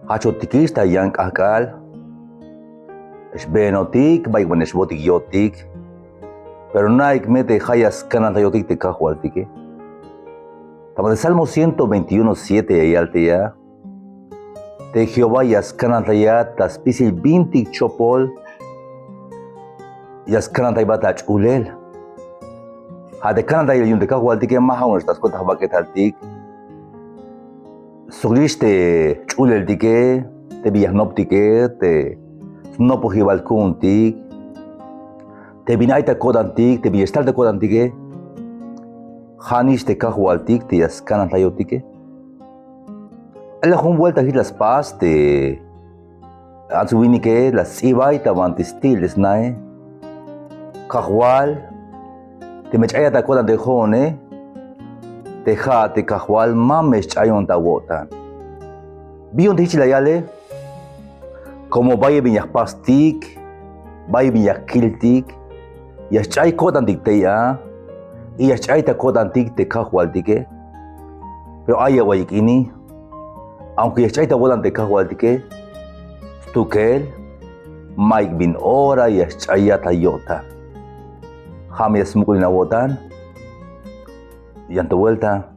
Hachotikista yan kahkal. Xbenotik, baigwaneshbotik yotik. Pero naik mete hayas kanantayotik te kahualtike. Tama de Salmo 121:7 ayalteya. Te Jehová yas kanantayat taspisil bintik chopol. Yas kanantaybatach ulel. Hade kanantayel yun te kahualtike mahaun estas kota habaketaltik. Sugliste chulel tike, te villahnoptike, te snopojibalkuntik, te vinaita kodantik, te villastalta kodantike, hanis te kahualtik, te yaskanan tayotike. Ala jun vuelta hit las paz, te ansubinike, las ibaita mantistil, desnae, kahual, te mechayata kodante jone, teja te kahual mames chayon tawotan. Bion tichilayale, como vaya viñaspastik, vaya viñaskiltik, yaschay kodantik teya, y yaschay ta kodantik te kahualtike. Pero aya wayikini, aunque yaschay ta wodan te kahualtike, stukel, Mike bin ora yaschaya tayota. Jami yasmukulina wotan, y ante vuelta,